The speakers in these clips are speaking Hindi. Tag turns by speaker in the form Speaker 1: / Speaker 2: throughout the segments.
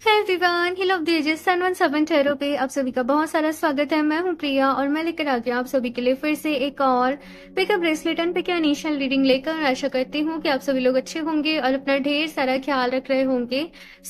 Speaker 1: है everyone, hill of the ages sun 17 tarot पे आप सभी का बहुत सारा स्वागत है। मैं हूं प्रिया और मैं लेकर आ गया आप सभी के लिए फिर से एक और pickup bracelet and pick initial reading लेकर। आशा करती हूं कि आप सभी लोग अच्छे होंगे और अपना ढेर सारा ख्याल रख रहे होंगे।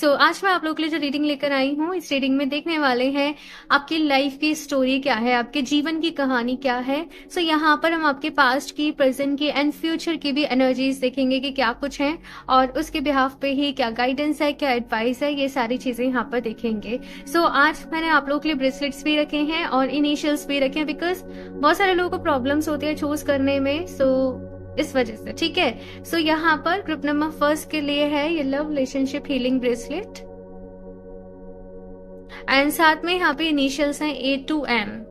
Speaker 1: आज मैं आप लोग के लिए जो रीडिंग लेकर आई हूँ, इस रीडिंग में देखने वाले हैं आपकी लाइफ की स्टोरी क्या है, आपके जीवन की कहानी क्या है। यहाँ पर हम आपके पास्ट की, प्रेजेंट की एंड फ्यूचर की भी एनर्जीज देखेंगे कि क्या कुछ है और उसके बिहाफ पे ही क्या गाइडेंस है, क्या एडवाइस है, ये सारी चीजें यहाँ पर देखेंगे। आज मैंने आप लोगों के लिए ब्रेसलेट्स भी रखे हैं और इनिशियल्स भी रखे हैं, बिकॉज बहुत सारे लोगों को प्रॉब्लम्स होती है चूज करने में, इस वजह से। ठीक है, यहाँ पर ग्रुप नंबर फर्स्ट के लिए है ये love relationship healing bracelet and साथ में यहाँ पे इनिशियल्स हैं A to M।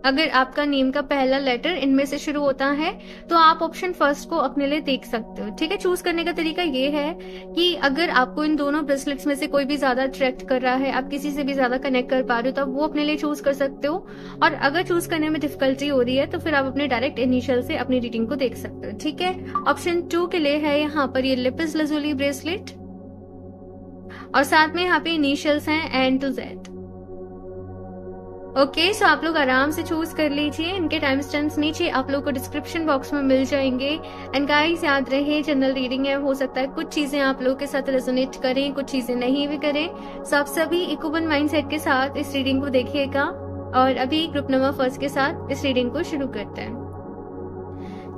Speaker 1: अगर आपका नेम का पहला लेटर इनमें से शुरू होता है तो आप ऑप्शन फर्स्ट को अपने लिए देख सकते हो। ठीक है, चूज करने का तरीका ये है कि अगर आपको इन दोनों ब्रेसलेट्स में से कोई भी ज्यादा अट्रैक्ट कर रहा है, आप किसी से भी ज्यादा कनेक्ट कर पा रहे हो, तो आप वो अपने लिए चूज कर सकते हो। और अगर चूज करने में डिफिकल्टी हो रही है तो फिर आप अपने डायरेक्ट इनिशियल से अपनी रीडिंग को देख सकते हो। ठीक है, ऑप्शन 2 के लिए है यहाँ पर ये लिपिस लजुली ब्रेसलेट और साथ में यहाँ पे इनिशियल्स हैं N to Z। ओके, आप लोग आराम से चूज कर लीजिए। इनके टाइम स्टैम्प्स नीचे आप लोग को डिस्क्रिप्शन बॉक्स में मिल जाएंगे। एंड गाइस, याद रहे जनरल रीडिंग है, हो सकता है कुछ चीजें आप लोग के साथ रेजोनेट करें, कुछ चीजें नहीं भी करें। आप सभी एक ओपन माइंडसेट के साथ इस रीडिंग को देखिएगा। और अभी ग्रुप नंबर फर्स्ट के साथ इस रीडिंग को शुरू करते हैं।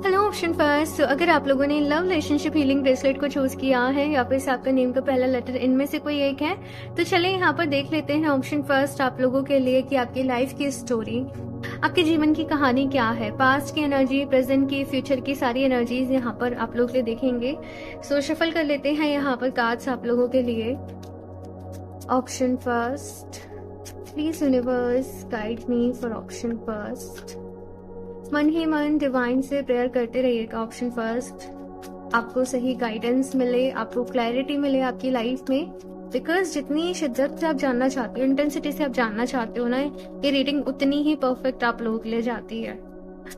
Speaker 1: हेलो ऑप्शन फर्स्ट, अगर आप लोगों ने लव रिलेशनशिप हीलिंग ब्रेसलेट को चूज किया है या फिर से आपका नेम का पहला लेटर इनमें से कोई एक है, तो चले यहाँ पर देख लेते हैं ऑप्शन फर्स्ट आप लोगों के लिए कि आपकी लाइफ की स्टोरी, आपके जीवन की कहानी क्या है। पास्ट की एनर्जी, प्रेजेंट की, फ्यूचर की सारी एनर्जीज यहाँ पर आप लोग के देखेंगे। शफल कर लेते हैं यहाँ पर कार्ड्स आप लोगों के लिए। Option first, please universe guide me for option first. मन ही मन डिवाइन से प्रेयर करते रहिएगा। ऑप्शन फर्स्ट, आपको सही गाइडेंस मिले, आपको क्लैरिटी मिले आपकी लाइफ में, बिकॉज जितनी शिद्दत से आप जानना चाहते हो, इंटेंसिटी से आप जानना चाहते हो ना, ये रीडिंग उतनी ही परफेक्ट आप लोगों के लिए जाती है।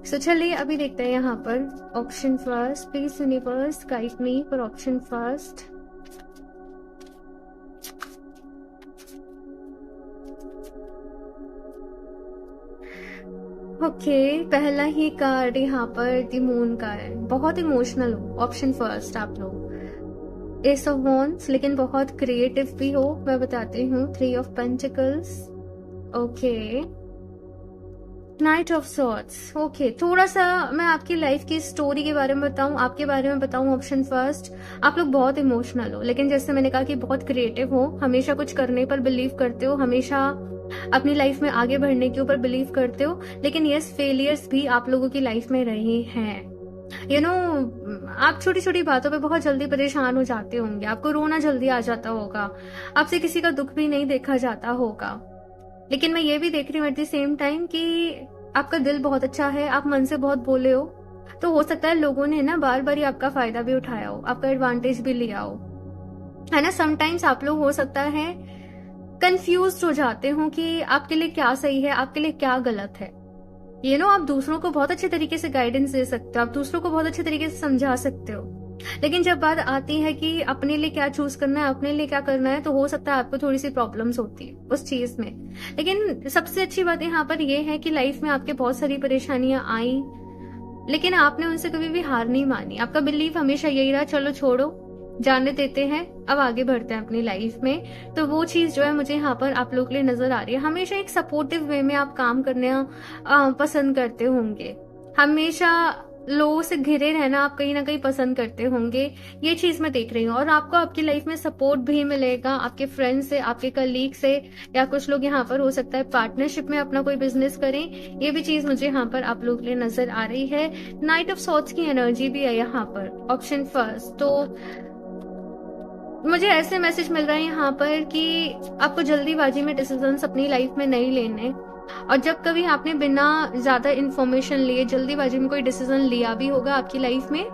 Speaker 1: चलिए अभी देखते हैं यहाँ पर option first, please universe guide me for option first. Okay, पहला ही कार्ड यहाँ पर द मून का है। बहुत इमोशनल हो ऑप्शन फर्स्ट आप लोग, एस ऑफ वॉन्ड्स, लेकिन बहुत क्रिएटिव भी हो, मैं बताती हूँ। 3 of pentacles, okay, night of Swords. Okay, थोड़ा सा मैं आपकी लाइफ की स्टोरी के बारे में बताऊं, आपके बारे में बताऊं। ऑप्शन फर्स्ट, आप लोग बहुत इमोशनल हो, लेकिन जैसे मैंने कहा कि बहुत क्रिएटिव हो, हमेशा कुछ करने पर बिलीव करते हो, हमेशा अपनी लाइफ में आगे बढ़ने के ऊपर बिलीव करते हो। लेकिन यस, फेलियर्स भी आप लोगों की लाइफ में रहे हैं। आप छोटी छोटी बातों पे बहुत जल्दी परेशान हो जाते होंगे, आपको रोना जल्दी आ जाता होगा, आपसे किसी का दुख भी नहीं देखा जाता होगा। लेकिन मैं ये भी देख रही हूँ एट द सेम टाइम कि आपका दिल बहुत अच्छा है, आप मन से बहुत बोले हो, तो हो सकता है लोगों ने ना बार बार ही आपका फायदा भी उठाया हो, आपका एडवांटेज भी लिया हो, है ना। समटाइम्स आप लोग हो सकता है कंफ्यूज हो जाते हो कि आपके लिए क्या सही है, आपके लिए क्या गलत है। आप दूसरों को बहुत अच्छे तरीके से गाइडेंस दे सकते हो, आप दूसरों को बहुत अच्छे तरीके से समझा सकते हो, लेकिन जब बात आती है कि अपने लिए क्या चूज करना है, अपने लिए क्या करना है, तो हो सकता है आपको थोड़ी सी प्रॉब्लम्स होती है उस चीज में। लेकिन सबसे अच्छी बात यहाँ पर यह है कि लाइफ में आपके बहुत सारी परेशानियां आई, लेकिन आपने उनसे कभी भी हार नहीं मानी। आपका बिलीव हमेशा यही रहा, चलो छोड़ो, जाने देते हैं, अब आगे बढ़ते हैं अपनी लाइफ में। तो वो चीज जो है मुझे यहाँ पर आप लोग के लिए नजर आ रही है। हमेशा एक सपोर्टिव वे में आप काम करना पसंद करते होंगे, हमेशा लोगों से घिरे रहना आप कहीं ना कहीं पसंद करते होंगे, ये चीज मैं देख रही हूँ। और आपको आपकी लाइफ में सपोर्ट भी मिलेगा आपके फ्रेंड से, आपके कलीग से, या कुछ लोग यहाँ पर हो सकता है पार्टनरशिप में अपना कोई बिजनेस करें, ये भी चीज मुझे यहाँ पर आप लोग के लिए नजर आ रही है। नाइट ऑफ सॉर्ड्स की एनर्जी भी है यहाँ पर ऑप्शन फर्स्ट। तो मुझे ऐसे मैसेज मिल रहा है यहाँ पर कि आपको जल्दीबाजी में डिसीजंस अपनी लाइफ में नहीं लेने, और जब कभी आपने बिना ज्यादा इन्फॉर्मेशन लिए जल्दीबाजी में कोई डिसीजन लिया भी होगा आपकी लाइफ में,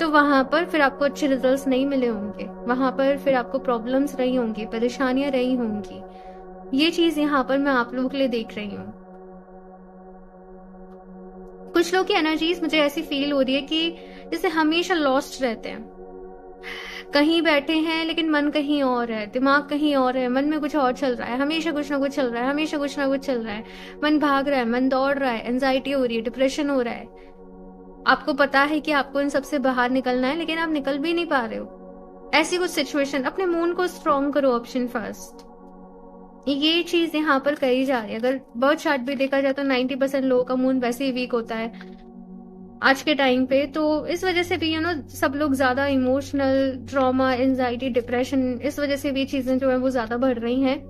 Speaker 1: तो वहां पर फिर आपको अच्छे रिजल्ट्स नहीं मिले होंगे, वहां पर फिर आपको प्रॉब्लम्स रही होंगी, परेशानियां रही होंगी। ये चीज यहाँ पर मैं आप लोगों के लिए देख रही हूँ। कुछ लोग की एनर्जीज मुझे ऐसी फील हो रही है कि जैसे हमेशा लॉस्ट रहते हैं, कहीं बैठे हैं लेकिन मन कहीं और है, दिमाग कहीं और है, मन में कुछ और चल रहा है, हमेशा कुछ ना कुछ चल रहा है, हमेशा कुछ ना कुछ चल रहा है, मन भाग रहा है, मन दौड़ रहा है, एंजाइटी हो रही है, डिप्रेशन हो रहा है। आपको पता है कि आपको इन सबसे बाहर निकलना है लेकिन आप निकल भी नहीं पा रहे हो। ऐसी कुछ सिचुएशन, अपने मूड को स्ट्रॉन्ग करो, ऑप्शन फर्स्ट। ये चीज यहाँ पर कही जा रही है। अगर बर्थ चार्ट भी देखा जाए तो 90% लोगों का मूड वैसे ही वीक होता है आज के टाइम पे, तो इस वजह से भी सब लोग ज्यादा इमोशनल, ट्रॉमा, एंजाइटी, डिप्रेशन, इस वजह से भी चीजें जो है वो ज्यादा बढ़ रही हैं।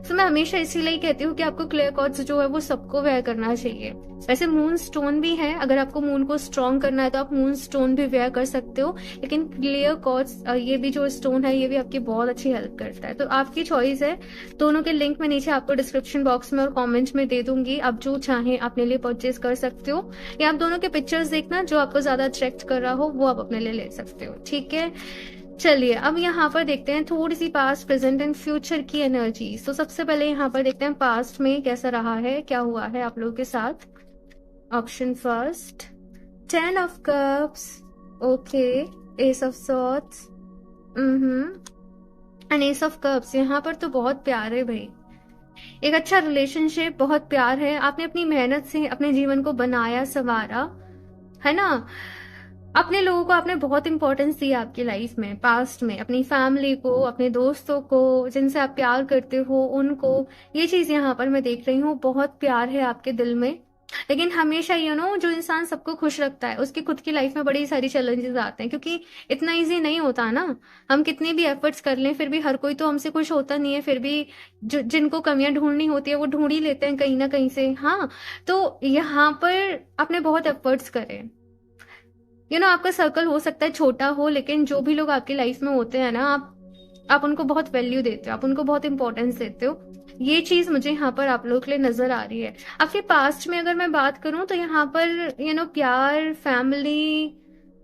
Speaker 1: तो मैं हमेशा इसीलिए कहती हूँ कि आपको क्लियर कॉर्ड्स जो है वो सबको वेयर करना चाहिए। वैसे मून स्टोन भी है, अगर आपको मून को स्ट्रॉन्ग करना है तो आप मून स्टोन भी वेयर कर सकते हो, लेकिन क्लियर कॉर्ड्स ये भी जो स्टोन है ये भी आपकी बहुत अच्छी हेल्प करता है। तो आपकी चॉइस है। दोनों के लिंक मैं नीचे आपको डिस्क्रिप्शन बॉक्स में और कॉमेंट में दे दूंगी, आप जो चाहें अपने लिए परचेज कर सकते हो, या आप दोनों के पिक्चर्स देखना, जो आपको ज्यादा अट्रैक्ट कर रहा हो वो आप अपने लिए ले सकते हो। ठीक है, चलिए अब यहाँ पर देखते हैं थोड़ी सी पास्ट, प्रेजेंट एंड फ्यूचर की एनर्जी। तो सबसे पहले यहाँ पर देखते हैं पास्ट में कैसा रहा है, क्या हुआ है आप लोगों के साथ। Option first, 10 of cups, okay, S of swords, and S of cups. यहाँ पर तो बहुत प्यार है भाई, एक अच्छा रिलेशनशिप, बहुत प्यार है। आपने अपनी मेहनत से अपने जीवन को बनाया, संवारा, है ना। अपने लोगों को आपने बहुत इंपॉर्टेंस दी आपकी लाइफ में, पास्ट में, अपनी फैमिली को, अपने दोस्तों को, जिनसे आप प्यार करते हो उनको। ये चीज यहाँ पर मैं देख रही हूँ, बहुत प्यार है आपके दिल में। लेकिन हमेशा जो इंसान सबको खुश रखता है उसकी खुद की लाइफ में बड़ी सारी चैलेंजेस आते हैं, क्योंकि इतना इजी नहीं होता ना। हम कितने भी एफर्ट्स कर लें फिर भी हर कोई तो हमसे खुश होता नहीं है, फिर भी जिनको कमियां ढूंढनी होती है वो ढूंढ ही लेते हैं कहीं ना कहीं से। हाँ, तो यहाँ पर आपने बहुत एफर्ट्स करे। आपका सर्कल हो सकता है छोटा हो, लेकिन जो भी लोग आपकी लाइफ में होते हैं ना, आप उनको बहुत वैल्यू देते हो, आप उनको बहुत इंपॉर्टेंस देते हो। ये चीज मुझे यहाँ पर आप लोगों के लिए नजर आ रही है। आपके पास्ट में अगर मैं बात करूं तो यहाँ पर प्यार, फैमिली,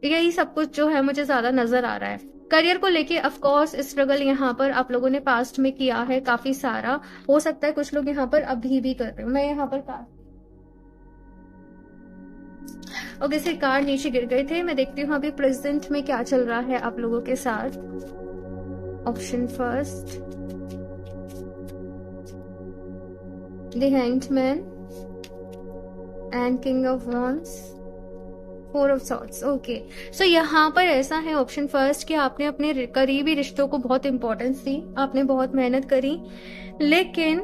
Speaker 1: यही सब कुछ जो है मुझे ज्यादा नजर आ रहा है। करियर को लेके ऑफ कोर्स स्ट्रगल यहाँ पर आप लोगों ने पास्ट में किया है काफी सारा, हो सकता है कुछ लोग यहाँ पर अभी भी कर रहे हो। मैं यहाँ पर ओके से कार्ड नीचे गिर गए थे। मैं देखती हूँ अभी प्रेजेंट में क्या चल रहा है आप लोगों के साथ। Option first, the Hanged Man and King of Wands, 4 of Swords. Okay, so यहाँ पर ऐसा है ऑप्शन फर्स्ट कि आपने अपने करीबी रिश्तों को बहुत इंपॉर्टेंस दी, आपने बहुत मेहनत करी, लेकिन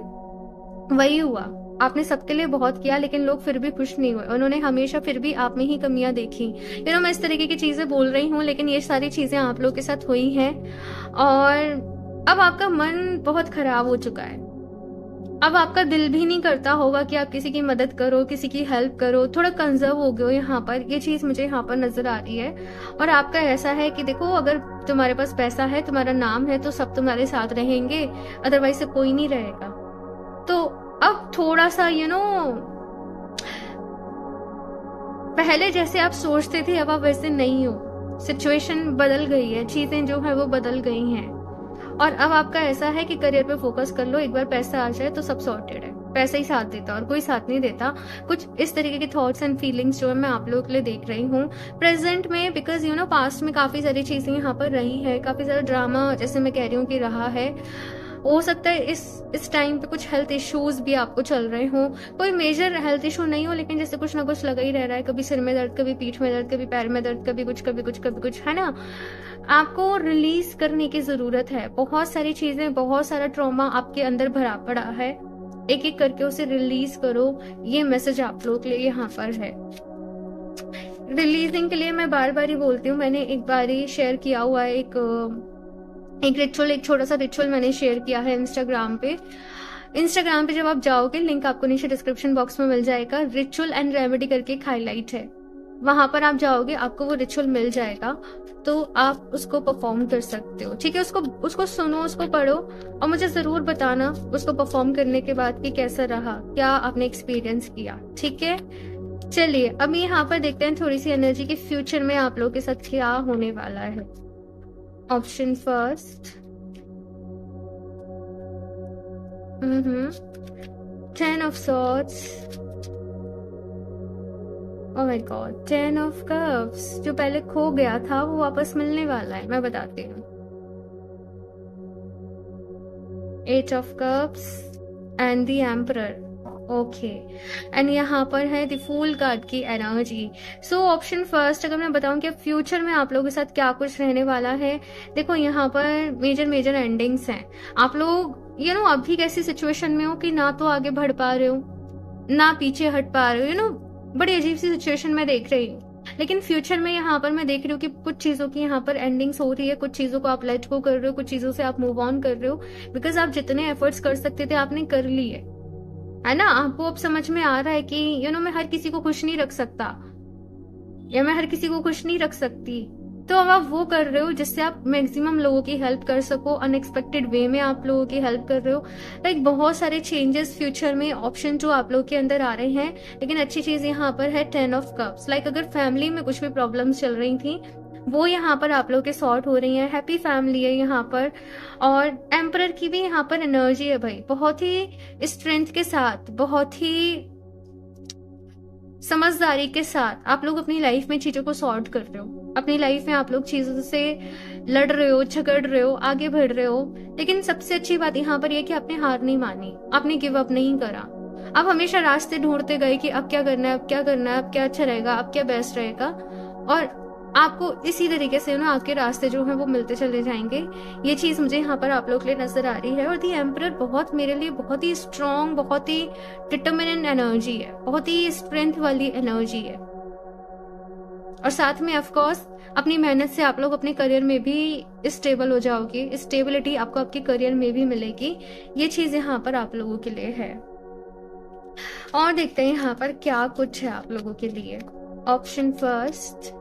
Speaker 1: वही हुआ, आपने सबके लिए बहुत किया लेकिन लोग फिर भी खुश नहीं हुए। उन्होंने हमेशा फिर भी आप में ही कमियां देखी। मैं इस तरीके की चीजें बोल रही हूँ, लेकिन ये सारी चीजें आप लोगों के साथ हुई हैं और अब आपका मन बहुत खराब हो चुका है। अब आपका दिल भी नहीं करता होगा कि आप किसी की मदद करो, किसी की हेल्प करो, थोड़ा कंजर्व हो गए हो यहाँ पर। ये चीज मुझे यहाँ पर नजर आ रही है। और आपका ऐसा है कि देखो, अगर तुम्हारे पास पैसा है, तुम्हारा नाम है, तो सब तुम्हारे साथ रहेंगे, अदरवाइज से कोई नहीं रहेगा। तो अब थोड़ा सा पहले जैसे आप सोचते थे अब आप वैसे नहीं हो। सिचुएशन बदल गई है, चीजें जो है वो बदल गई हैं। और अब आपका ऐसा है कि करियर पे फोकस कर लो, एक बार पैसा आ जाए तो सब सॉर्टेड है। पैसा ही साथ देता और कोई साथ नहीं देता। कुछ इस तरीके के थॉट्स एंड फीलिंग्स जो है मैं आप लोगों के लिए देख रही हूँ प्रेजेंट में, बिकॉज पास्ट में काफी सारी चीजें यहाँ पर रही है, काफी सारा ड्रामा जैसे मैं कह रही हूँ कि रहा है। हो सकता है इस टाइम पे कुछ हेल्थ इश्यूज भी आपको चल रहे हो। कोई मेजर हेल्थ इशू नहीं हो, लेकिन जैसे कुछ ना कुछ लगा ही रह रहा है, कभी सिर में दर्द, कभी पीठ में दर्द, कभी पैर में दर्द, कभी कुछ कभी कुछ कभी कुछ, है ना। आपको रिलीज करने की जरूरत है। बहुत सारी चीजें, बहुत सारा ट्रॉमा आपके अंदर भरा पड़ा है, एक एक करके उसे रिलीज करो। ये मैसेज आप लोगों के लिए यहाँ पर है। रिलीजिंग के लिए मैं बार बार ही बोलती हूँ, मैंने एक बार ही शेयर किया हुआ है एक रिचुअल, एक छोटा सा रिचुअल मैंने शेयर किया है इंस्टाग्राम पे जब आप जाओगे, लिंक आपको नीचे डिस्क्रिप्शन बॉक्स में मिल जाएगा। रिचुअल एंड रेमेडी करके एक हाईलाइट है, वहां पर आप जाओगे, आपको वो रिचुअल मिल जाएगा, तो आप उसको परफॉर्म कर सकते हो। ठीक है, उसको सुनो, उसको पढ़ो और मुझे जरूर बताना उसको परफॉर्म करने के बाद कि कैसा रहा, क्या आपने एक्सपीरियंस किया। ठीक है, चलिए अब यहाँ पर देखते हैं थोड़ी सी एनर्जी के फ्यूचर में आप लोगों के साथ क्या होने वाला है। Option first, 10 of swords, oh my God, 10 of cups. जो पहले खो गया था वो वापस मिलने वाला है, मैं बताती हूँ। Eight of cups and the emperor. Okay, and यहाँ पर है द फूल कार्ड की एनर्जी। सो ऑप्शन फर्स्ट, अगर मैं बताऊं कि फ्यूचर में आप लोगों के साथ क्या कुछ रहने वाला है, देखो यहाँ पर मेजर एंडिंग्स हैं। आप लोग अभी कैसी सिचुएशन में हो कि ना तो आगे बढ़ पा रहे हो ना पीछे हट पा रहे हो, बड़ी अजीब सी सिचुएशन में देख रही हूँ। लेकिन फ्यूचर में यहाँ पर मैं देख रही हूँ कि कुछ चीजों की यहाँ पर एंडिंग्स हो रही है, कुछ चीजों को आप लेट गो कर रहे हो, कुछ चीजों से आप मूव ऑन कर रहे हो, बिकॉज आप जितने एफर्ट्स कर सकते थे आपने कर लिए है ना। आपको अब समझ में आ रहा है कि मैं हर किसी को खुश नहीं रख सकता या मैं हर किसी को खुश नहीं रख सकती, तो अब आप वो कर रहे हो जिससे आप मैक्सिमम लोगों की हेल्प कर सको, अनएक्सपेक्टेड वे में आप लोगों की हेल्प कर रहे हो। लाइक बहुत सारे चेंजेस फ्यूचर में ऑप्शन जो आप लोगों के अंदर आ रहे हैं। लेकिन अच्छी चीज यहाँ पर है 10 ऑफ कप्स। लाइक अगर फैमिली में कुछ भी प्रॉब्लम्स चल रही थी वो यहाँ पर आप लोग के सॉर्ट हो रही है, हैप्पी फैमिली है यहाँ पर। और एम्परर की भी यहाँ पर एनर्जी है भाई, बहुत ही स्ट्रेंथ के साथ, बहुत ही समझदारी के साथ आप लोग अपनी लाइफ में चीजों को सॉर्ट कर रहे हो। अपनी लाइफ में आप लोग चीजों से लड़ रहे हो, झगड़ रहे हो, आगे बढ़ रहे हो। लेकिन सबसे अच्छी बात यहाँ पर यह कि आपने हार नहीं मानी, आपने गिव अप नहीं करा। आप हमेशा रास्ते ढूंढते गए कि अब क्या करना है, अब क्या करना है, अब क्या अच्छा रहेगा, अब क्या बेस्ट रहेगा, और आपको इसी तरीके से आपके रास्ते जो है वो मिलते चले जाएंगे। ये चीज मुझे यहाँ पर आप लोग के लिए नजर आ रही है। और दी एम्परर बहुत मेरे लिए बहुत ही स्ट्रॉन्ग, बहुत ही डिटर्मिनेंट एनर्जी है, बहुत ही स्ट्रेंथ वाली एनर्जी है। और साथ में ऑफ कोर्स अपनी मेहनत से आप लोग अपने करियर में भी स्टेबल हो जाओगे, स्टेबिलिटी आपको आपके करियर में भी मिलेगी। ये चीज यहाँ पर आप लोगों के लिए है। और देखते हैं यहाँ पर क्या कुछ है आप लोगों के लिए। ऑप्शन फर्स्ट,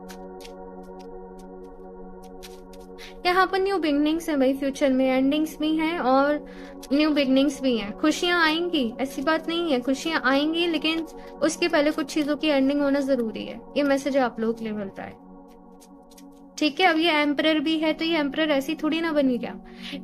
Speaker 1: यहाँ पर न्यू बिगनिंग्स है भाई, फ्यूचर में एंडिंग्स भी हैं और न्यू बिगनिंग्स भी हैं। खुशियां आएंगी, ऐसी बात नहीं है, खुशियां आएंगी, लेकिन उसके पहले कुछ चीजों की एंडिंग होना जरूरी है। ये मैसेज आप लोगों के लिए मिल रहा है, ठीक है। अब ये एम्परर भी है, तो ये एम्परर ऐसी थोड़ी ना बनी क्या,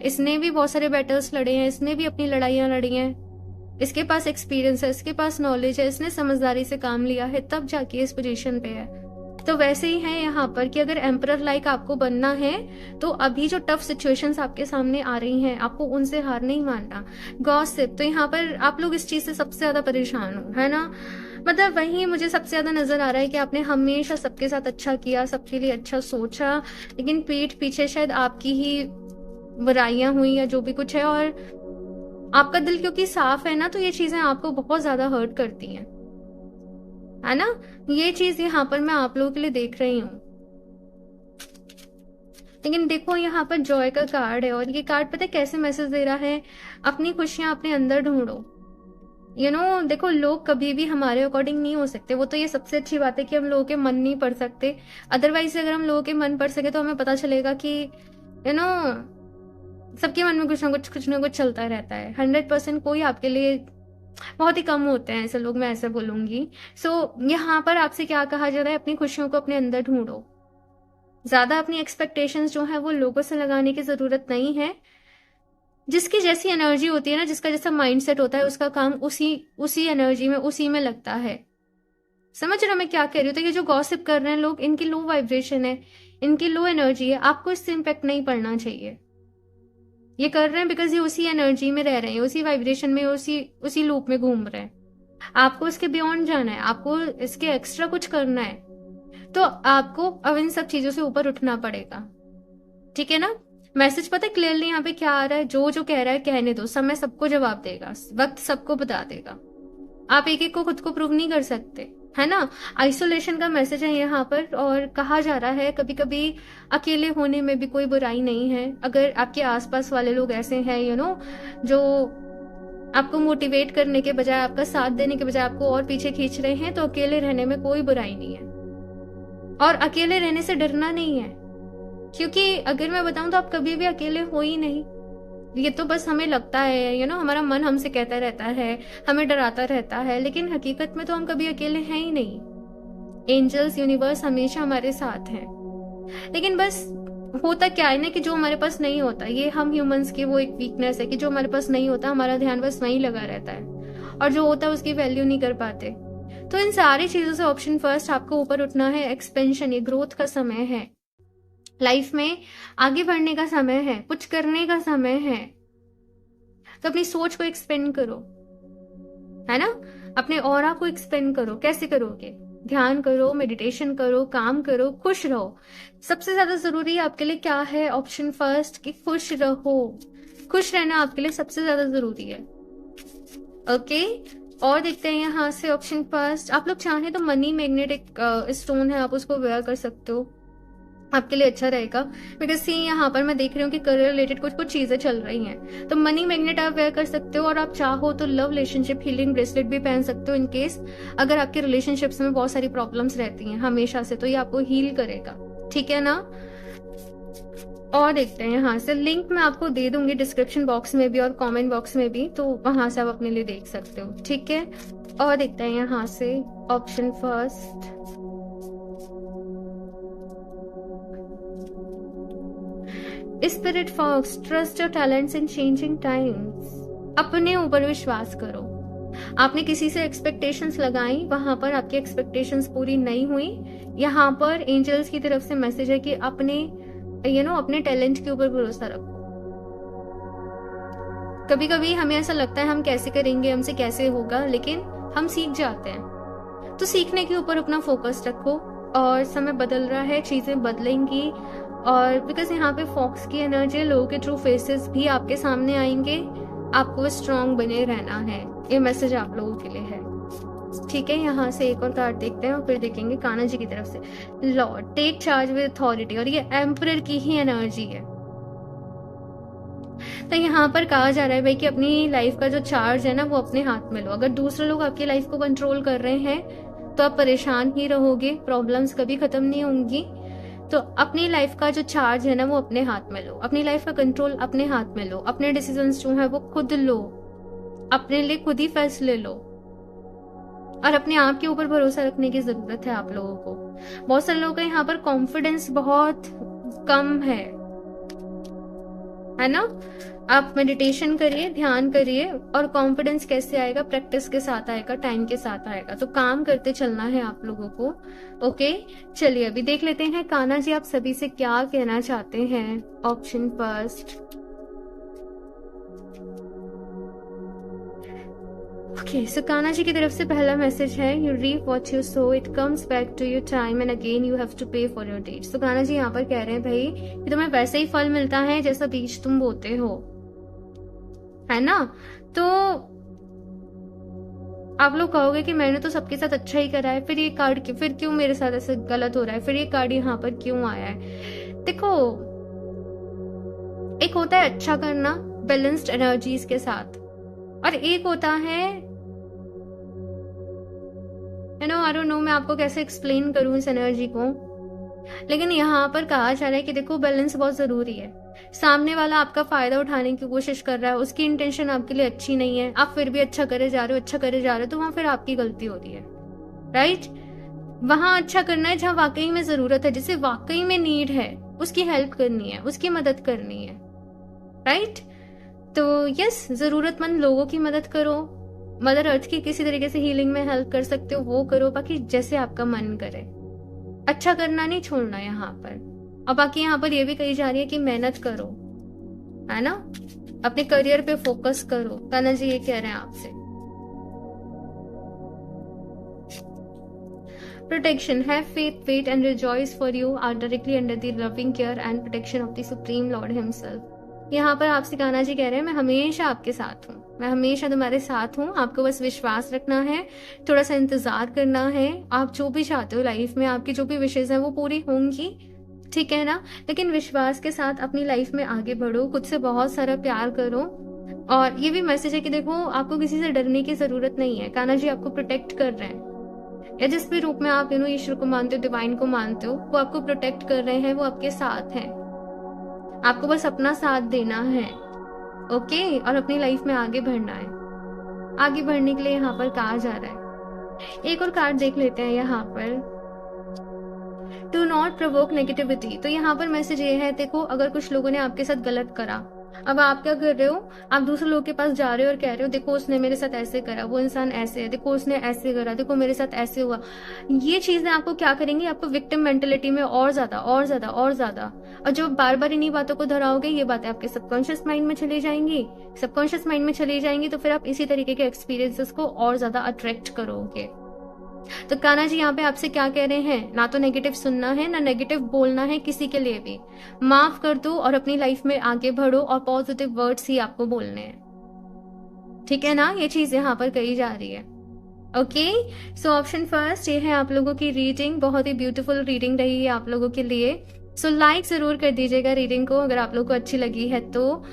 Speaker 1: इसने भी बहुत सारे बैटल्स लड़े हैं, इसने भी अपनी लड़ाइयां लड़ी हैं, इसके पास एक्सपीरियंस है, इसके पास नॉलेज है, इसने समझदारी से काम लिया है, तब जाके इस पोजीशन पे है। तो वैसे ही है यहाँ पर कि अगर एम्परर लाइक आपको बनना है तो अभी जो टफ सिचुएशंस आपके सामने आ रही हैं आपको उनसे हार नहीं मानना। गॉसिप, तो यहाँ पर आप लोग इस चीज से सबसे ज्यादा परेशान हो, है ना। मतलब वही मुझे सबसे ज्यादा नजर आ रहा है कि आपने हमेशा सबके साथ अच्छा किया, सबके लिए अच्छा सोचा, लेकिन पीठ पीछे शायद आपकी ही बुराइयां हुई या जो भी कुछ है। और आपका दिल क्योंकि साफ है ना, तो ये चीजें आपको बहुत ज्यादा हर्ट करती हैं, है ना। ये चीज यहाँ पर मैं आप लोगों के लिए देख रही हूँ। लेकिन देखो यहाँ पर जॉय का कार्ड है, और ये कार्ड पता है कैसे मैसेज दे रहा है, अपनी खुशियां अपने अंदर ढूंढो। देखो लोग कभी भी हमारे अकॉर्डिंग नहीं हो सकते, वो तो ये सबसे अच्छी बात है कि हम लोगों के मन नहीं पढ़ सकते। अदरवाइज अगर हम लोगों के मन पढ़ सके तो हमें पता चलेगा कि सबके मन में कुछ ना कुछ चलता रहता है। 100% कोई आपके लिए, बहुत ही कम होते हैं ऐसे लोग, मैं ऐसे बोलूंगी। यहाँ पर आपसे क्या कहा जा रहा है, अपनी खुशियों को अपने अंदर ढूंढो। ज्यादा अपनी एक्सपेक्टेशंस जो है वो लोगों से लगाने की जरूरत नहीं है। जिसकी जैसी एनर्जी होती है ना, जिसका जैसा माइंडसेट होता है, उसका काम उसी एनर्जी में, उसी में लगता है। समझ रहे हो मैं क्या कह रही हूँ। तो ये जो गॉसिप कर रहे हैं लोग, इनकी लो वाइब्रेशन है, इनकी लो एनर्जी है, आपको इससे इम्पैक्ट नहीं पड़ना चाहिए। ये कर रहे हैं बिकॉज ये उसी एनर्जी में रह रहे हैं, उसी वाइब्रेशन में, उसी लूप में घूम रहे हैं। आपको इसके बियॉन्ड जाना है, आपको इसके एक्स्ट्रा कुछ करना है, तो आपको अब इन सब चीजों से ऊपर उठना पड़ेगा, ठीक है ना। मैसेज पता है क्लियरली यहाँ पे क्या आ रहा है, जो कह रहा है कहने दो, समय सबको जवाब देगा, वक्त सबको बता देगा। आप एक एक को खुद को प्रूव नहीं कर सकते, है ना। आइसोलेशन का मैसेज है यहाँ पर, और कहा जा रहा है कभी कभी अकेले होने में भी कोई बुराई नहीं है। अगर आपके आसपास वाले लोग ऐसे हैं जो आपको मोटिवेट करने के बजाय, आपका साथ देने के बजाय आपको और पीछे खींच रहे हैं, तो अकेले रहने में कोई बुराई नहीं है। और अकेले रहने से डरना नहीं है, क्योंकि अगर मैं बताऊं तो आप कभी भी अकेले हो ही नहीं। ये तो बस हमें लगता है, हमारा मन हमसे कहता रहता है, हमें डराता रहता है, लेकिन हकीकत में तो हम कभी अकेले हैं ही नहीं। एंजल्स, यूनिवर्स हमेशा हमारे साथ हैं। लेकिन बस होता क्या है ना कि जो हमारे पास नहीं होता, ये हम ह्यूमंस की वो एक वीकनेस है कि जो हमारे पास नहीं होता हमारा ध्यान बस वहीं लगा रहता है, और जो होता है उसकी वैल्यू नहीं कर पाते। तो इन सारी चीजों से ऑप्शन फर्स्ट, आपको ऊपर उठना है। एक्सपेंशन, ये ग्रोथ का समय है, लाइफ में आगे बढ़ने का समय है, कुछ करने का समय है। तो अपनी सोच को एक्सपेंड करो, है ना, अपने ऑरा को एक्सपेंड करो। कैसे करोगे? ध्यान करो, मेडिटेशन करो, काम करो, खुश रहो। सबसे ज्यादा जरूरी आपके लिए क्या है? ऑप्शन फर्स्ट कि खुश रहो। खुश रहना आपके लिए सबसे ज्यादा जरूरी है। ओके, और देखते हैं यहाँ से ऑप्शन फर्स्ट। आप लोग चाहें तो मनी मैग्नेट एक स्टोन है, आप उसको वेयर कर सकते हो, आपके लिए अच्छा रहेगा। बिकॉज सी यहाँ पर मैं देख रही हूँ कि करियर रिलेटेड कुछ कुछ चीजें चल रही हैं, तो मनी मैग्नेट आप वेयर कर सकते हो। और आप चाहो तो लव रिलेशनशिप हीलिंग ब्रेसलेट भी पहन सकते हो, इन केस अगर आपके रिलेशनशिप्स में बहुत सारी प्रॉब्लम्स रहती हैं हमेशा से, तो ये आपको हील करेगा, ठीक है ना। और देखते हैं यहाँ से, लिंक मैं आपको दे दूंगी डिस्क्रिप्शन बॉक्स में भी और कमेंट बॉक्स में भी, तो वहां से आप अपने लिए देख सकते हो, ठीक है। और देखते हैं यहाँ से option first, spirit fox, trust your talents in changing times. अपने ऊपर विश्वास करो। आपने किसी से एक्सपेक्टेशंस लगाई, वहां पर आपकी एक्सपेक्टेशंस पूरी नहीं हुई, यहाँ पर एंजल्स की तरफ से मैसेज है कि अपने अपने टैलेंट के ऊपर भरोसा रखो। कभी कभी हमें ऐसा लगता है हम कैसे करेंगे, हमसे कैसे होगा, लेकिन हम सीख जाते हैं। तो सीखने के ऊपर अपना फोकस रखो। और समय बदल रहा है, चीजें बदलेंगी। और बिकॉज यहाँ पे फॉक्स की एनर्जी, लोगों के ट्रू फेसेस भी आपके सामने आएंगे, आपको स्ट्रांग बने रहना है। ये मैसेज आप लोगों के लिए है, ठीक है। यहाँ से एक और कार्ड देखते हैं और फिर देखेंगे कान्हा जी की तरफ से। Lord, take charge with authority, और ये एम्परर की ही एनर्जी है। तो यहाँ पर कहा जा रहा है भाई कि अपनी लाइफ का जो चार्ज है ना, वो अपने हाथ में लो। अगर दूसरे लोग आपकी लाइफ को कंट्रोल कर रहे हैं तो आप परेशान ही रहोगे, प्रॉब्लम्स कभी खत्म नहीं होंगी। तो अपनी लाइफ का जो चार्ज है ना, वो अपने हाथ में लो। अपनी लाइफ का कंट्रोल अपने हाथ में लो। अपने डिसीजंस जो है वो खुद लो, अपने लिए खुद ही फैसले लो। और अपने आप के ऊपर भरोसा रखने की जरूरत है आप लोगों को। बहुत सारे लोगों का यहाँ पर कॉन्फिडेंस बहुत कम है ना। आप मेडिटेशन करिए, ध्यान करिए, और कॉन्फिडेंस कैसे आएगा? प्रैक्टिस के साथ आएगा, टाइम के साथ आएगा। तो काम करते चलना है आप लोगों को, ओके। चलिए अभी देख लेते हैं कान्हा जी आप सभी से क्या कहना चाहते हैं। Option first, okay, so Kanha ji की तरफ से पहला मैसेज है, you reap what you sow, it comes back to your time and again you have to pay for your deeds. तो कान्हा जी यहाँ पर कह रहे हैं भाई कि तुम्हें वैसे ही फल मिलता है जैसा बीज तुम बोते हो, है ना। तो आप लोग कहोगे कि मैंने तो सबके साथ अच्छा ही करा है, फिर ये कार्ड फिर क्यों मेरे साथ ऐसे गलत हो रहा है, फिर ये कार्ड यहाँ पर क्यों आया है? देखो, एक होता है अच्छा करना बैलेंस्ड एनर्जीज के साथ, और एक होता है आई डोंट नो मैं आपको कैसे एक्सप्लेन करूं इस एनर्जी को, लेकिन यहाँ पर कहा जा रहा है कि देखो बैलेंस बहुत जरूरी है। सामने वाला आपका फायदा उठाने की कोशिश कर रहा है, उसकी इंटेंशन आपके लिए अच्छी नहीं है, आप फिर भी अच्छा करे जा रहे हो, तो वहां फिर आपकी गलती हो रही है, राइट। वहां अच्छा करना है जहाँ वाकई में जरूरत है, जिसे वाकई में नीड है, उसकी हेल्प करनी है, उसकी मदद करनी है, राइट। तो यस, जरूरतमंद लोगों की मदद करो, मदर अर्थ की किसी तरीके से हीलिंग में हेल्प कर सकते हो वो करो, बाकी जैसे आपका मन करे। अच्छा करना नहीं छोड़ना यहाँ पर। और बाकी यहाँ पर ये भी कही जा रही है कि मेहनत करो, है ना, अपने करियर पे फोकस करो। कान्हा जी ये कह रहे हैं आपसे। Protection, have faith, wait and rejoice, for you are directly under the loving care and protection of the Supreme Lord himself. यहाँ पर आपसे कान्हा जी कह रहे हैं मैं हमेशा आपके साथ हूँ, मैं हमेशा तुम्हारे साथ हूँ, आपको बस विश्वास रखना है, थोड़ा सा इंतजार करना है। आप जो भी चाहते हो लाइफ में, आपकी जो भी विशेष है वो पूरी होंगी, ठीक है ना। लेकिन विश्वास के साथ अपनी लाइफ में आगे बढ़ो, खुद से बहुत सारा प्यार करो। और ये भी मैसेज है कि देखो आपको किसी से डरने की जरूरत नहीं है, कान्हा जी आपको प्रोटेक्ट कर रहे हैं, या जिस भी रूप में आप ईश्वर को मानते हो, डिवाइन को मानते हो, वो आपको प्रोटेक्ट कर रहे हैं, वो आपके साथ हैं। आपको बस अपना साथ देना है, ओके, और अपनी लाइफ में आगे बढ़ना है। आगे बढ़ने के लिए यहाँ पर कहा जा रहा है। एक और कार्ड देख लेते हैं यहाँ पर, डू नॉट प्रोवोक नेगेटिविटी। तो यहाँ पर मैसेज ये है, देखो अगर कुछ लोगों ने आपके साथ गलत करा, अब आप क्या कर रहे हो, आप दूसरे लोग के पास जा रहे हो और कह रहे हो देखो उसने मेरे साथ ऐसे करा, वो इंसान ऐसे है, देखो उसने ऐसे करा, देखो मेरे साथ ऐसे हुआ। ये चीजें आपको क्या करेंगी, आपको विक्टिम मेंटेलिटी में और ज्यादा और ज्यादा और ज्यादा, और जो बार बार इन्हीं बातों को दोहराओगे ये बातें आपके सबकॉन्शियस माइंड में चली जाएंगी। सबकॉन्शियस माइंड में चली जाएंगी तो फिर आप इसी तरीके के एक्सपीरियंसेस को और ज्यादा अट्रैक्ट करोगे। तो कान्हा जी यहाँ पे आपसे क्या कह रहे हैं, ना तो नेगेटिव सुनना है ना नेगेटिव बोलना है किसी के लिए भी। माफ कर दो और अपनी लाइफ में आगे बढ़ो और पॉजिटिव वर्ड्स ही आपको बोलने हैं, ठीक है ना। ये चीज यहाँ पर कही जा रही है। ओके, सो ऑप्शन फर्स्ट ये है आप लोगों की रीडिंग। बहुत ही ब्यूटीफुल रीडिंग रही है आप लोगों के लिए। सो लाइक जरूर कर दीजिएगा रीडिंग को अगर आप लोगों को अच्छी लगी है तो।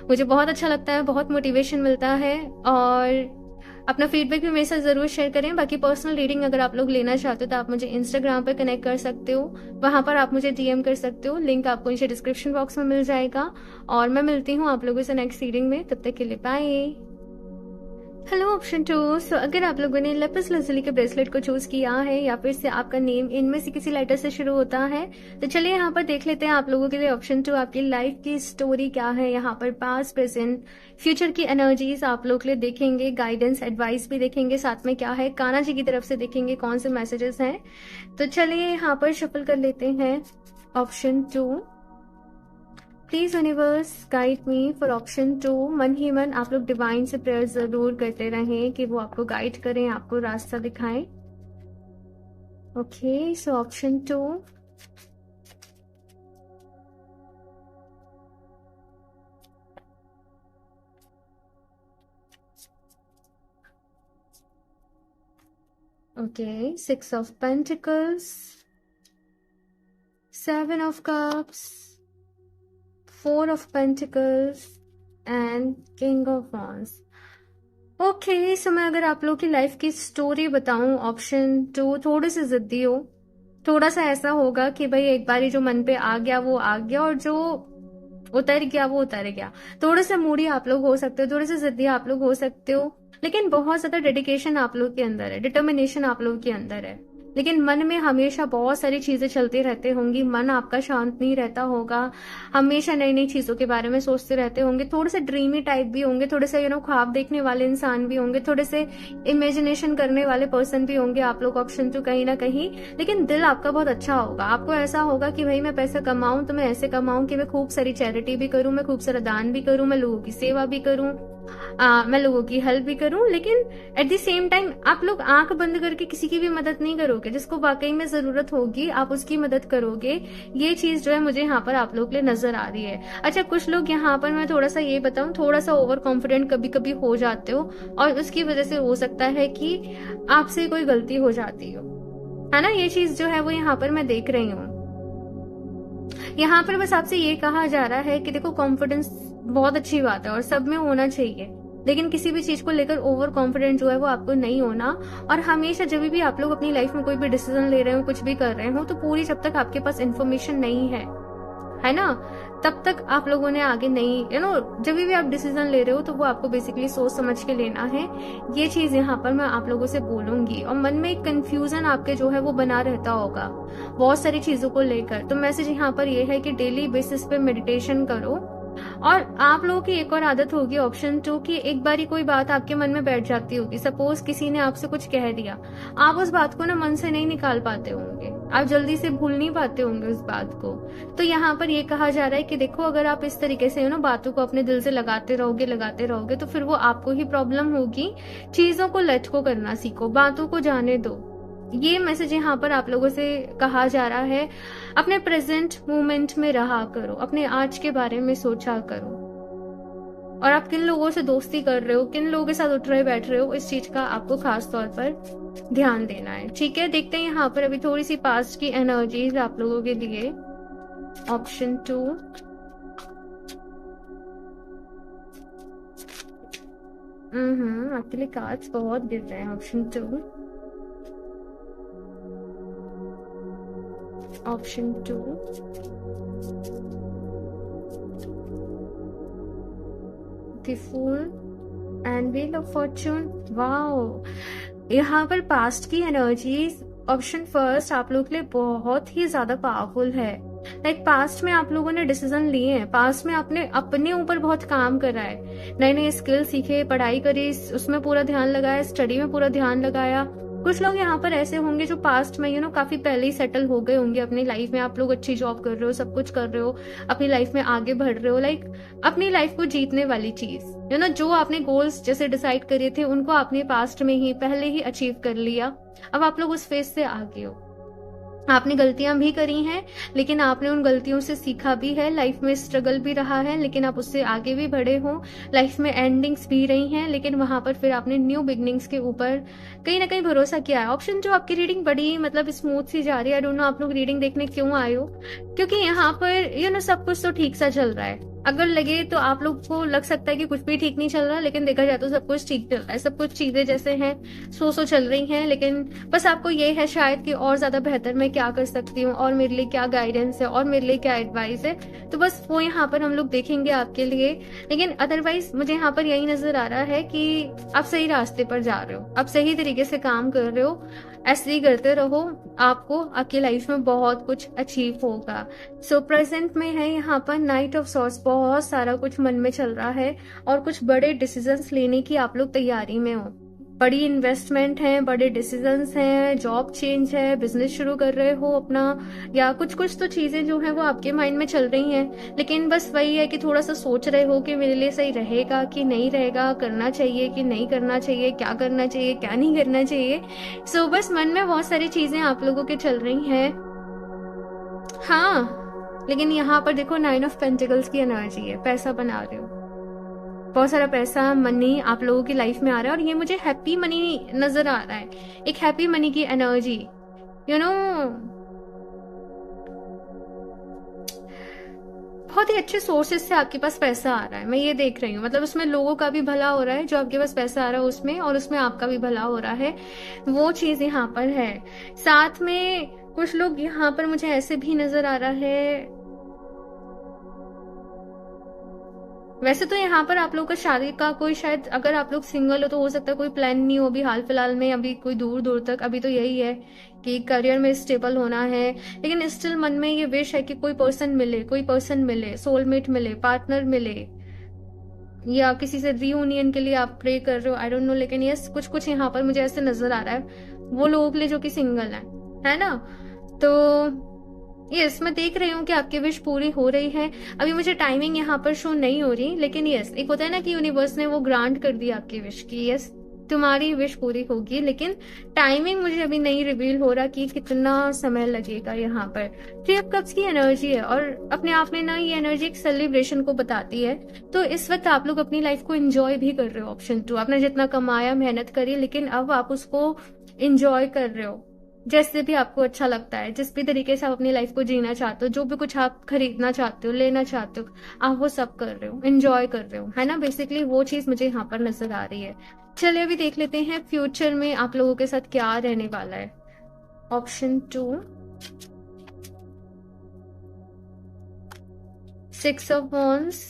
Speaker 1: मुझे बहुत अच्छा लगता है, बहुत मोटिवेशन मिलता है। और अपना फीडबैक भी मेरे साथ जरूर शेयर करें। बाकी पर्सनल रीडिंग अगर आप लोग लेना चाहते हो तो आप मुझे इंस्टाग्राम पर कनेक्ट कर सकते हो, वहां पर आप मुझे डीएम कर सकते हो। लिंक आपको नीचे डिस्क्रिप्शन बॉक्स में मिल जाएगा। और मैं मिलती हूँ आप लोगों से नेक्स्ट रीडिंग में, तब तक के लिए बाय। Hello option 2। सो अगर आप लोगों ने लेपिस लाजुली के ब्रेसलेट को चूज किया है या फिर से आपका नेम इनमें से किसी लेटर से शुरू होता है तो चलिए यहाँ पर देख लेते हैं आप लोगों के लिए ऑप्शन 2 आपकी लाइफ की स्टोरी क्या है। यहाँ पर पास्ट प्रेजेंट फ्यूचर की एनर्जीज आप लोग के लिए देखेंगे, गाइडेंस एडवाइस भी देखेंगे, साथ में क्या है कान्हा जी की तरफ से देखेंगे कौन से मैसेजेस हैं। तो चलिए यहाँ पर शफल कर लेते हैं option 2। Please universe guide me for option 2। मन ही मन आप लोग डिवाइन से प्रेयर जरूर करते रहें कि वो आपको गाइड करें, आपको रास्ता दिखाएं। Okay, so option 2। Okay, 6 of Pentacles, 7 of Cups, 4 of Pentacles and King of Wands। Okay, so मैं अगर आप लोग की लाइफ की स्टोरी बताऊं ऑप्शन 2 थोड़े से जिद्दी हो। थोड़ा सा ऐसा होगा कि भाई एक बारी जो मन पे आ गया वो आ गया और जो उतर गया वो उतर गया। थोड़े से मूडी आप लोग हो सकते हो, थोड़े से जिद्दी आप लोग हो सकते हो, लेकिन बहुत ज्यादा डेडिकेशन आप लोग के अंदर है, डिटर्मिनेशन आप लोग के अंदर है। लेकिन मन में हमेशा बहुत सारी चीजें चलती रहते होंगी, मन आपका शांत नहीं रहता होगा, हमेशा नई नई चीजों के बारे में सोचते रहते होंगे, थोड़े से ड्रीमी टाइप भी होंगे, थोड़े से ख्वाब देखने वाले इंसान भी होंगे, थोड़े से इमेजिनेशन करने वाले पर्सन भी होंगे आप लोग ऑप्शन 2 कहीं ना कहीं। लेकिन दिल आपका बहुत अच्छा होगा, आपको ऐसा होगा कि भाई मैं पैसा कमाऊं तो मैं ऐसे कमाऊं कि मैं खूब सारी चैरिटी भी करूं, मैं खूब सारा दान भी करूं, मैं लोगों की सेवा भी करूं, मैं लोगों की हेल्प भी करूं। लेकिन एट द सेम टाइम आप लोग आंख बंद करके किसी की भी मदद नहीं करोगे, जिसको वाकई में जरूरत होगी आप उसकी मदद करोगे। ये चीज जो है मुझे यहाँ पर आप लोग के लिए नजर आ रही है। अच्छा, कुछ लोग यहाँ पर मैं थोड़ा सा ये बताऊं, थोड़ा सा ओवर कॉन्फिडेंट कभी कभी हो जाते हो और उसकी वजह से हो सकता है कि आपसे कोई गलती हो जाती हो, है ना। ये चीज जो है वो यहाँ पर मैं देख रही हूँ। यहाँ पर बस आपसे ये कहा जा रहा है कि देखो कॉन्फिडेंस बहुत अच्छी बात है और सब में होना चाहिए, लेकिन किसी भी चीज को लेकर ओवर कॉन्फिडेंट जो है वो आपको नहीं होना। और हमेशा जब भी आप लोग अपनी लाइफ में कोई भी डिसीजन ले रहे हो, कुछ भी कर रहे हो, तो पूरी जब तक आपके पास इन्फॉर्मेशन नहीं है ना, तब तक आप लोगों ने आगे नहीं, जब भी आप डिसीजन ले रहे हो तो वो आपको बेसिकली सोच समझ के लेना है। ये चीज यहाँ पर मैं आप लोगों से बोलूंगी। और मन में एक कंफ्यूजन आपके जो है वो बना रहता होगा बहुत सारी चीजों को लेकर, तो मैसेज यहाँ पर ये है कि डेली बेसिस पे मेडिटेशन करो। और आप लोगों की एक और आदत होगी ऑप्शन 2 की एक बारी कोई बात आपके मन में बैठ जाती होगी, सपोज किसी ने आपसे कुछ कह दिया, आप उस बात को ना मन से नहीं निकाल पाते होंगे, आप जल्दी से भूल नहीं पाते होंगे उस बात को। तो यहाँ पर ये कहा जा रहा है कि देखो अगर आप इस तरीके से बातों को अपने दिल से लगाते रहोगे तो फिर वो आपको ही प्रॉब्लम होगी। चीजों को लेट को करना सीखो, बातों को जाने दो। ये मैसेज यहाँ पर आप लोगों से कहा जा रहा है। अपने प्रेजेंट मोमेंट में रहा करो, अपने आज के बारे में सोचा करो, और आप किन लोगों से दोस्ती कर रहे हो, किन लोगों के साथ उठ रहे बैठ रहे हो, इस चीज का आपको खास तौर पर ध्यान देना है। ठीक है, देखते हैं यहाँ पर अभी थोड़ी सी पास्ट की एनर्जीज आप लोगों के लिए ऑप्शन 2। आपके लिए कार्ड्स बहुत गिर रहे हैं option 2। Option 2, the fool and wheel of fortune. Wow, यहाँ पर पास्ट की एनर्जीज ऑप्शन फर्स्ट आप लोग के लिए बहुत ही ज्यादा पावरफुल है। लाइक पास्ट में आप लोगों ने डिसीजन लिए हैं, पास्ट में आपने अपने ऊपर बहुत काम करा है, नए नए स्किल सीखे, पढ़ाई करी, उसमें पूरा ध्यान लगाया, स्टडी में पूरा ध्यान लगाया। कुछ लोग यहाँ पर ऐसे होंगे जो पास्ट में काफी पहले ही सेटल हो गए होंगे अपनी लाइफ में। आप लोग अच्छी जॉब कर रहे हो, सब कुछ कर रहे हो, अपनी लाइफ में आगे बढ़ रहे हो, लाइक अपनी लाइफ को जीतने वाली चीज जो आपने गोल्स जैसे डिसाइड करे थे उनको आपने पास्ट में ही पहले ही अचीव कर लिया। अब आप लोग उस फेज से आगे हो। आपने गलतियां भी करी हैं, लेकिन आपने उन गलतियों से सीखा भी है, लाइफ में स्ट्रगल भी रहा है, लेकिन आप उससे आगे भी बढ़े हो। लाइफ में एंडिंग्स भी रही हैं, लेकिन वहां पर फिर आपने न्यू बिगनिंग्स के ऊपर कहीं ना कहीं भरोसा किया है। ऑप्शन जो आपकी रीडिंग बड़ी स्मूथ सी जा रही है। आई डोंट नो आप लोग रीडिंग देखने क्यों आए हो, क्योंकि यहाँ पर सब कुछ तो ठीक सा चल रहा है। अगर लगे तो आप लोग को लग सकता है कि कुछ भी ठीक नहीं चल रहा, लेकिन देखा जाए तो सब कुछ ठीक चल रहा है, सब कुछ चीजें जैसे हैं सो चल रही हैं। लेकिन बस आपको ये है शायद कि और ज्यादा बेहतर मैं क्या कर सकती हूँ, और मेरे लिए क्या गाइडेंस है, और मेरे लिए क्या एडवाइस है, तो बस वो यहाँ पर हम लोग देखेंगे आपके लिए। लेकिन अदरवाइज मुझे यहाँ पर यही नजर आ रहा है कि आप सही रास्ते पर जा रहे हो, आप सही तरीके से काम कर रहे हो, ऐसे ही करते रहो, आपको आपकी लाइफ में बहुत कुछ अचीव होगा। सो प्रेजेंट में है यहाँ पर नाइट ऑफ सॉर्ड्स, बहुत सारा कुछ मन में चल रहा है और कुछ बड़े डिसीजंस लेने की आप लोग तैयारी में हो। बड़ी इन्वेस्टमेंट है, बड़े डिसीजंस हैं, जॉब चेंज है, बिजनेस शुरू कर रहे हो अपना, या कुछ तो चीजें जो है वो आपके माइंड में चल रही हैं। लेकिन बस वही है कि थोड़ा सा सोच रहे हो कि मेरे लिए सही रहेगा कि नहीं रहेगा, करना चाहिए कि नहीं करना चाहिए, क्या करना चाहिए क्या नहीं करना चाहिए। सो बस मन में बहुत सारी चीजें आप लोगों के चल रही हैं। हाँ, लेकिन यहाँ पर देखो 9 ऑफ पेंटिकल्स की एनर्जी है, पैसा बना रहे हो, बहुत सारा पैसा मनी आप लोगों की लाइफ में आ रहा है, और ये मुझे हैप्पी मनी नजर आ रहा है, एक हैप्पी मनी की एनर्जी। बहुत ही अच्छे सोर्सेस से आपके पास पैसा आ रहा है, मैं ये देख रही हूँ। उसमें लोगों का भी भला हो रहा है, जो आपके पास पैसा आ रहा है उसमें, और उसमें आपका भी भला हो रहा है, वो चीज यहाँ पर है। साथ में कुछ लोग यहाँ पर मुझे ऐसे भी नजर आ रहा है, वैसे तो यहाँ पर आप लोग का शादी का कोई, शायद अगर आप लोग सिंगल हो तो हो सकता है कोई प्लान नहीं हो अभी हाल फिलहाल में, अभी कोई दूर तक। अभी तो यही है कि करियर में स्टेबल होना है, लेकिन स्टिल मन में ये विश है कि कोई पर्सन मिले, सोलमेट मिले, पार्टनर मिले, या किसी से रीयूनियन के लिए आप प्रे कर रहे हो, आई डोंट नो। लेकिन ये कुछ यहाँ पर मुझे ऐसे नजर आ रहा है वो लोगों के लिए जो कि सिंगल है ना। तो यस, मैं देख रही हूँ कि आपकी विश पूरी हो रही है। अभी मुझे टाइमिंग यहाँ पर शो नहीं हो रही, लेकिन यस, एक होता है ना कि यूनिवर्स ने वो ग्रांट कर दिया आपकी विश की, यस तुम्हारी विश पूरी होगी। लेकिन टाइमिंग मुझे अभी नहीं रिवील हो रहा कि कितना समय लगेगा। यहाँ पर 3 ऑफ कप्स की एनर्जी है, और अपने आप में ना ये एनर्जी एक सेलिब्रेशन को बताती है। तो इस वक्त आप लोग अपनी लाइफ को एंजॉय भी कर रहे हो। ऑप्शन 2, आपने जितना कमाया, मेहनत करी, लेकिन अब आप उसको एंजॉय कर रहे हो, जैसे भी आपको अच्छा लगता है, जिस भी तरीके से आप अपनी लाइफ को जीना चाहते हो, जो भी कुछ आप खरीदना चाहते हो, लेना चाहते हो, आप वो सब कर रहे हो, एंजॉय कर रहे हो, है ना। बेसिकली वो चीज मुझे यहाँ पर नजर आ रही है। चलिए अभी देख लेते हैं फ्यूचर में आप लोगों के साथ क्या रहने वाला है। ऑप्शन 2, 6 ऑफ वॉन्ड्स,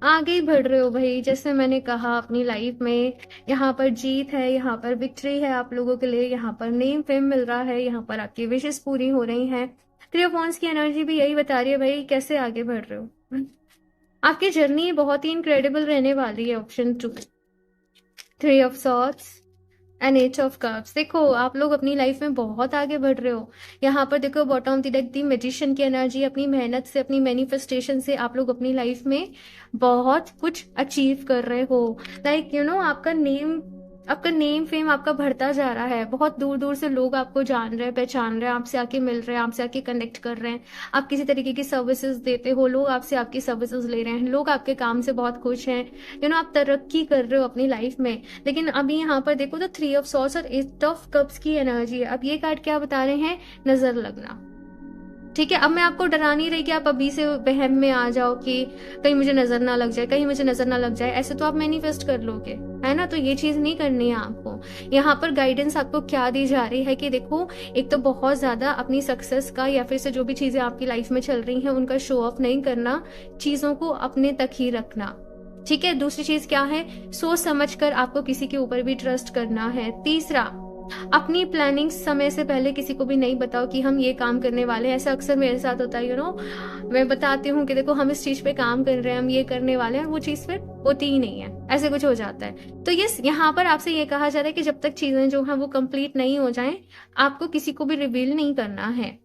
Speaker 1: आगे ही बढ़ रहे हो भाई, जैसे मैंने कहा अपनी लाइफ में यहाँ पर जीत है, यहाँ पर विक्ट्री है आप लोगों के लिए, यहाँ पर नेम फेम मिल रहा है, यहाँ पर आपकी विशेष पूरी हो रही हैं। 3 ऑफ वॉन्ड्स की एनर्जी भी यही बता रही है भाई, कैसे आगे बढ़ रहे हो। आपकी जर्नी बहुत ही इनक्रेडिबल रहने वाली है। Option 2, 3 of swords and 8 of cups. देखो आप लोग अपनी लाइफ में बहुत आगे बढ़ रहे हो। यहाँ पर देखो bottom of the deck the magician की एनर्जी, अपनी मेहनत से, अपनी मैनिफेस्टेशन से आप लोग अपनी लाइफ में बहुत कुछ अचीव कर रहे हो। लाइक आपका नेम फेम आपका बढ़ता जा रहा है। बहुत दूर दूर से लोग आपको जान रहे हैं, पहचान रहे हैं, आपसे आके मिल रहे हैं, आपसे आके कनेक्ट कर रहे हैं। आप किसी तरीके की सर्विसेज देते हो, लोग आपसे आपकी सर्विसेज ले रहे हैं, लोग आपके काम से बहुत खुश हैं। आप तरक्की कर रहे हो अपनी लाइफ में। लेकिन अभी यहाँ पर देखो तो 3 ऑफ सॉर्ड्स और 8 ऑफ कप्स की एनर्जी है। अब ये कार्ड क्या बता रहे हैं, नजर लगना। ठीक है, अब मैं आपको डरा नहीं रही कि आप अभी से वहम में आ जाओ कि कहीं मुझे नजर ना लग जाए, कहीं मुझे नजर ना लग जाए। ऐसे तो आप मैनिफेस्ट कर लोगे, है ना। तो ये चीज नहीं करनी है आपको। यहाँ पर गाइडेंस आपको क्या दी जा रही है कि देखो, एक तो बहुत ज्यादा अपनी सक्सेस का या फिर से जो भी चीजें आपकी लाइफ में चल रही हैं उनका शो ऑफ नहीं करना, चीजों को अपने तक ही रखना। ठीक है, दूसरी चीज क्या है, सोच समझ कर आपको किसी के ऊपर भी ट्रस्ट करना है। तीसरा, अपनी प्लानिंग समय से पहले किसी को भी नहीं बताओ कि हम ये काम करने वाले हैं। ऐसा अक्सर मेरे साथ होता है, मैं बताती हूँ कि देखो हम इस चीज पे काम कर रहे हैं, हम ये करने वाले हैं, वो चीज फिर होती ही नहीं है, ऐसे कुछ हो जाता है। तो यस, यहाँ पर आपसे ये कहा जा रहा है कि जब तक चीजें जो है वो कंप्लीट नहीं हो जाएं, आपको किसी को भी रिवील नहीं करना है।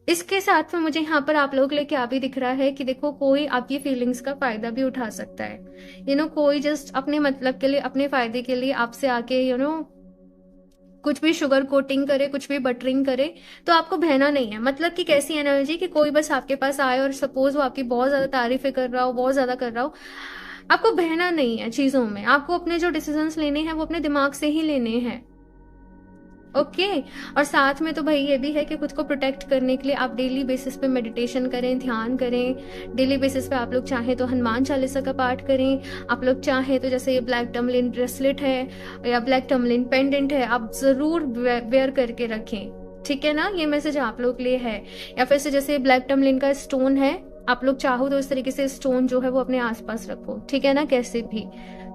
Speaker 1: इसके साथ में मुझे यहाँ पर आप लोगों के लिए क्या भी दिख रहा है कि देखो कोई आपकी फीलिंग्स का फायदा भी उठा सकता है। कोई जस्ट अपने मतलब के लिए, अपने फायदे के लिए आपसे आके कुछ भी शुगर कोटिंग करे, कुछ भी बटरिंग करे, तो आपको बहना नहीं है। मतलब कि कैसी एनर्जी कि कोई बस आपके पास आए और सपोज वो आपकी बहुत ज्यादा तारीफें कर रहा हो, बहुत ज्यादा कर रहा हो, आपको बहना नहीं है चीजों में। आपको अपने जो डिसीजंस लेने हैं वो अपने दिमाग से ही लेने हैं। ओके। और साथ में तो भाई ये भी है कि खुद को प्रोटेक्ट करने के लिए आप डेली बेसिस पे मेडिटेशन करें, ध्यान करें। डेली बेसिस पे आप लोग चाहें तो हनुमान चालीसा का पाठ करें। आप लोग चाहें तो जैसे ये ब्लैक टर्मलिन ब्रेसलेट है या ब्लैक टर्मलिन पेंडेंट है, आप जरूर वेयर करके रखें। ठीक है ना, ये मैसेज आप लोग के लिए है। या फिर से जैसे ब्लैक टर्मलिन का स्टोन है, आप लोग चाहो तो इस तरीके से स्टोन जो है वो अपने आसपास रखो। ठीक है ना, कैसे भी,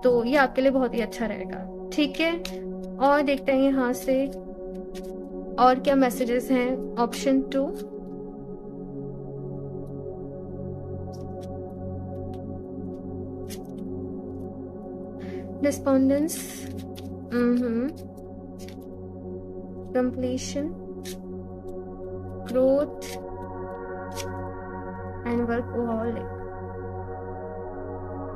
Speaker 1: तो ये आपके लिए बहुत ही अच्छा रहेगा। ठीक है, और देखते हैं यहाँ से और क्या मैसेजेस हैं। Option 2, despondence, completion, growth and workaholic.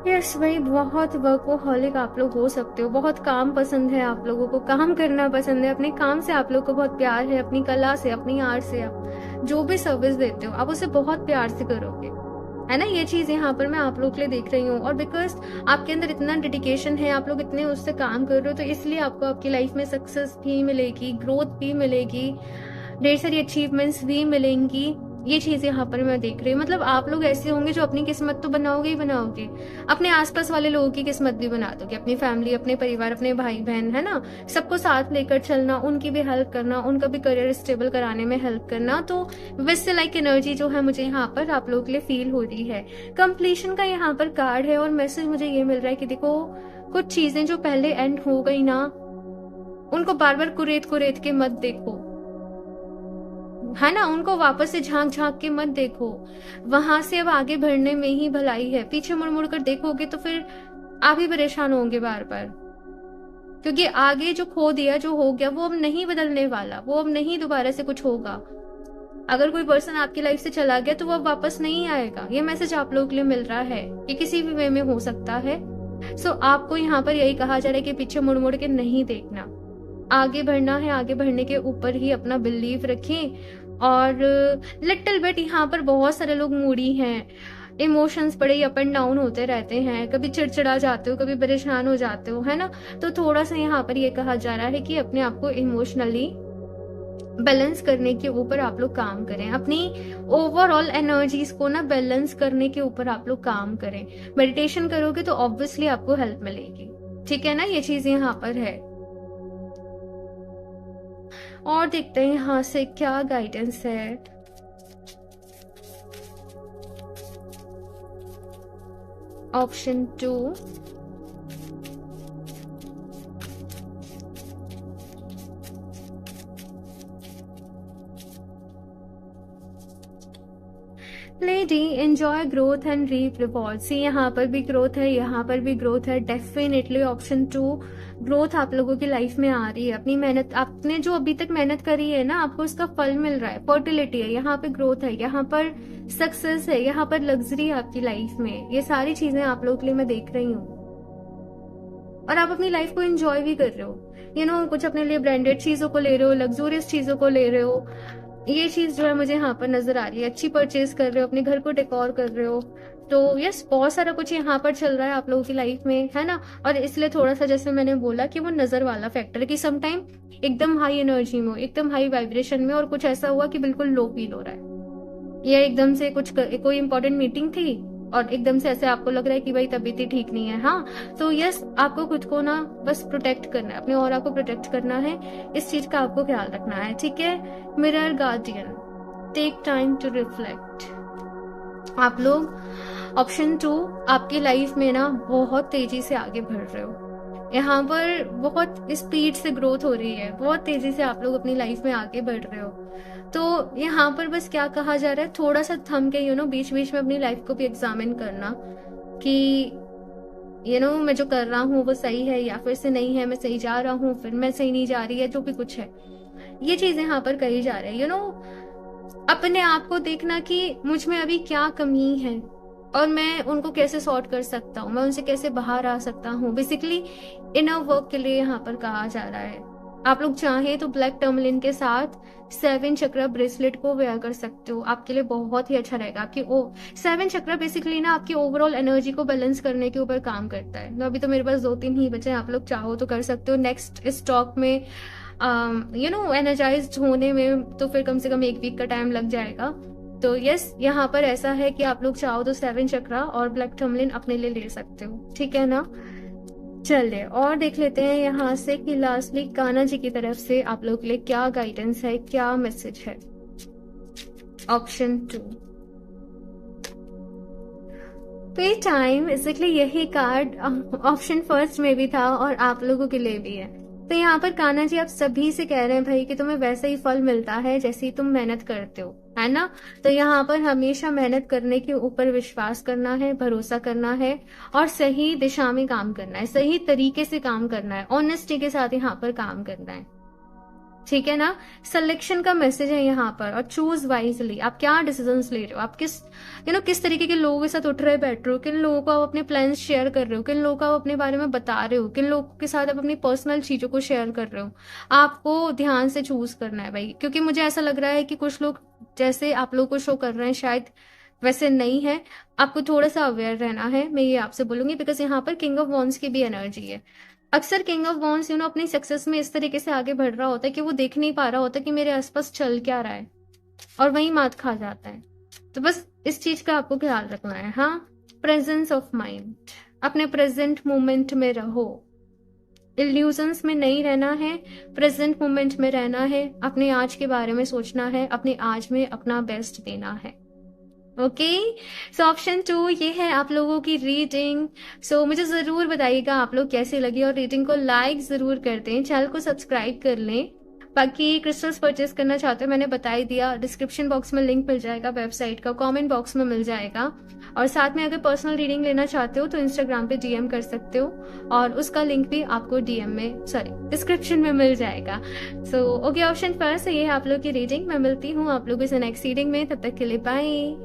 Speaker 1: Yes भाई, बहुत वर्कहोलिक आप लोग हो सकते हो। बहुत काम पसंद है आप लोगों को, काम करना पसंद है। अपने काम से आप लोग को बहुत प्यार है, अपनी कला से, अपनी आर्ट से। आप जो भी सर्विस देते हो आप उसे बहुत प्यार से करोगे, है ना। ये चीज यहाँ पर मैं आप लोग के लिए देख रही हूँ। और बिकॉज आपके अंदर इतना डेडिकेशन है, आप लोग इतने उससे काम कर रहे हो, तो इसलिए आपको आपकी लाइफ में सक्सेस भी मिलेगी, ग्रोथ भी मिलेगी, ढेर सारी अचीवमेंट्स भी मिलेंगी। ये चीज यहाँ पर मैं देख रही हूँ। मतलब आप लोग ऐसे होंगे जो अपनी किस्मत तो बनाओगे ही बनाओगे, अपने आसपास वाले लोगों की किस्मत भी बना दोगे। अपनी फैमिली, अपने परिवार, अपने भाई बहन, है ना, सबको साथ लेकर चलना, उनकी भी हेल्प करना, उनका भी करियर स्टेबल कराने में हेल्प करना। तो वैसे लाइक एनर्जी जो है मुझे यहाँ पर आप लोगों के लिए फील हो रही है। कंप्लीशन का यहाँ पर कार्ड है और मैसेज मुझे ये मिल रहा है कि देखो कुछ चीजें जो पहले एंड हो गई ना, उनको बार बार कुरेद कुरेद के मत देखो, है ना। उनको वापस से झांक झांक के मत देखो। वहां से अब आगे बढ़ने में ही भलाई है। पीछे मुड़ मुड़ कर देखोगे तो फिर आप ही परेशान होंगे बार बार, क्योंकि आगे जो खो दिया, जो हो गया, वो अब नहीं बदलने वाला, वो अब नहीं दोबारा से कुछ होगा। अगर कोई पर्सन आपकी लाइफ से चला गया तो वो अब वापस नहीं आएगा। ये मैसेज आप लोगों के लिए मिल रहा है कि किसी भी वे में हो सकता है। सो आपको यहाँ पर यही कहा जा रहा है कि पीछे मुड़ मुड़ के नहीं देखना, आगे बढ़ना है। आगे बढ़ने के ऊपर ही अपना बिलीव रखें। और लिटिल बिट यहाँ पर बहुत सारे लोग मूडी हैं, इमोशंस बड़े अप एंड डाउन होते रहते हैं, कभी चिड़चिड़ा जाते हो, कभी परेशान हो जाते हो, है ना। तो थोड़ा सा यहाँ पर ये कहा जा रहा है कि अपने आप को इमोशनली बैलेंस करने के ऊपर आप लोग काम करें। अपनी ओवरऑल एनर्जीज को ना बैलेंस करने के ऊपर आप लोग काम करें। मेडिटेशन करोगे तो ऑब्वियसली आपको हेल्प मिलेगी। ठीक है ना, ये चीज यहाँ पर है। और देखते हैं यहाँ से क्या गाइडेंस है। Option 2, lady enjoy growth and reap reward. See, यहाँ पर भी ग्रोथ है, यहाँ पर भी ग्रोथ है। डेफिनेटली ऑप्शन 2, ग्रोथ आप लोगों की लाइफ में आ रही है। अपनी मेहनत, आपने जो अभी तक मेहनत करी है ना, आपको उसका फल मिल रहा है। फर्टिलिटी है, यहाँ पे ग्रोथ है, यहाँ पर सक्सेस है, यहाँ पर लग्जरी है आपकी लाइफ में। ये सारी चीजें आप लोगों के लिए मैं देख रही हूँ। और आप अपनी लाइफ को एंजॉय भी कर रहे हो। कुछ अपने लिए ब्रांडेड चीजों को ले रहे हो, लग्जूरियस चीजों को ले रहे हो। ये चीज जो है मुझे यहाँ पर नजर आ रही है। अच्छी परचेज कर रहे हो, अपने घर को डेकोर कर रहे हो। तो यस, बहुत सारा कुछ यहाँ पर चल रहा है आप लोगों की लाइफ में, है ना। और इसलिए थोड़ा सा जैसे मैंने बोला कि वो नजर वाला फैक्टर है कि सम टाइम एकदम हाई एनर्जी में हो, एकदम हाई वाइब्रेशन में, और कुछ ऐसा हुआ कि बिल्कुल लो फील हो रहा है, या एकदम से कोई इंपॉर्टेंट मीटिंग थी और एकदम से ऐसे आपको लग रहा है कि भाई तबीयत ही ठीक नहीं है। हाँ, तो यस, आपको खुद को ना बस प्रोटेक्ट करना है, अपने ऑरा को प्रोटेक्ट करना है। इस चीज का आपको ख्याल रखना है। ठीक है। Mirror guardian, take time to reflect. आप लोग ऑप्शन 2, आपकी लाइफ में ना बहुत तेजी से आगे बढ़ रहे हो। यहाँ पर बहुत स्पीड से ग्रोथ हो रही है, बहुत तेजी से आप लोग अपनी लाइफ में आगे बढ़ रहे हो। तो यहाँ पर बस क्या कहा जा रहा है, थोड़ा सा थम के बीच बीच में अपनी लाइफ को भी एग्जामिन करना कि मैं जो कर रहा हूँ वो सही है या फिर से नहीं है, मैं सही जा रहा हूँ फिर मैं सही नहीं जा रही है, जो भी कुछ है ये चीजें यहाँ पर कही जा रही है। अपने आप को देखना कि मुझ में अभी क्या कमी है और मैं उनको कैसे सॉर्ट कर सकता हूँ, मैं उनसे कैसे बाहर आ सकता हूँ। बेसिकली इनर वर्क के लिए यहाँ पर कहा जा रहा है। आप लोग चाहें तो ब्लैक टर्मलिन के साथ 7 चक्र ब्रेसलेट को वेयर कर सकते हो, आपके लिए बहुत ही अच्छा रहेगा। आपकी 7 चक्र बेसिकली ना आपकी ओवरऑल एनर्जी को बैलेंस करने के ऊपर काम करता है। अभी तो मेरे पास 2-3 ही बचे हैं, आप लोग चाहो तो कर सकते हो। नेक्स्ट स्टॉक में एनर्जाइज्ड होने में तो फिर कम से कम 1 वीक का टाइम लग जाएगा। तो यस, यहाँ पर ऐसा है कि आप लोग चाहो तो 7 चक्रा और ब्लैक टर्मलिन अपने लिए ले सकते हो, ठीक है ना। चलिए और देख लेते हैं यहाँ से कि लास्टली कान्हा जी की तरफ से आप लोग के लिए क्या गाइडेंस है, क्या मैसेज है। ऑप्शन 2, तो ये टाइम बेसिकली यही कार्ड ऑप्शन फर्स्ट में भी था और आप लोगों के लिए भी है। तो यहाँ पर कान्हा जी आप सभी से कह रहे हैं भाई कि तुम्हें वैसा ही फल मिलता है जैसे ही तुम मेहनत करते हो, है ना। तो यहाँ पर हमेशा मेहनत करने के ऊपर विश्वास करना है, भरोसा करना है और सही दिशा में काम करना है, सही तरीके से काम करना है, ऑनेस्टी के साथ यहाँ पर काम करना है, ठीक है ना। सिलेक्शन का मैसेज है यहाँ पर, और चूज वाइजली। आप क्या डिसीजंस ले रहे हो, आप किस तरीके के लोगों के साथ उठ रहे बैठ रहे हो, किन लोगों को आप अपने प्लान्स शेयर कर रहे हो, किन लोगों को आप अपने बारे में बता रहे हो, किन लोगों के साथ आप अपनी पर्सनल चीजों को शेयर कर रहे हो। आपको ध्यान से चूज करना है भाई, क्योंकि मुझे ऐसा लग रहा है कि कुछ लोग जैसे आप लोग को शो कर रहे हैं शायद वैसे नहीं है। आपको थोड़ा सा अवेयर रहना है, मैं ये आपसे बोलूंगी, बिकॉज यहाँ पर किंग ऑफ वॉन्ड्स की भी एनर्जी है। अक्सर किंग ऑफ वॉन्ड्स अपनी सक्सेस में इस तरीके से आगे बढ़ रहा होता है कि वो देख नहीं पा रहा होता कि मेरे आसपास चल क्या रहा है, और वहीं मात खा जाता है। तो बस इस चीज का आपको ख्याल रखना है। हाँ, प्रेजेंस ऑफ माइंड, अपने प्रेजेंट मोमेंट में रहो, इल्यूजन्स में नहीं रहना है, प्रेजेंट मोमेंट में रहना है, अपने आज के बारे में सोचना है, अपने आज में अपना बेस्ट देना है। ओके, सो ऑप्शन 2 ये है आप लोगों की रीडिंग। सो मुझे जरूर बताइएगा आप लोग कैसे लगी, और रीडिंग को लाइक जरूर कर दें, चैनल को सब्सक्राइब कर लें। बाकी क्रिस्टल्स परचेस करना चाहते हो मैंने बता ही दिया, डिस्क्रिप्शन बॉक्स में लिंक मिल जाएगा वेबसाइट का, कमेंट बॉक्स में मिल जाएगा। और साथ में अगर पर्सनल रीडिंग लेना चाहते हो तो इंस्टाग्राम पे डीएम कर सकते हो, और उसका लिंक भी आपको डिस्क्रिप्शन में मिल जाएगा। सो ओके, ऑप्शन फर्स्ट ये है आप लोग की रीडिंग। मैं मिलती हूँ आप लोगों से नेक्स्ट रीडिंग में, तब तक के लिए बाय।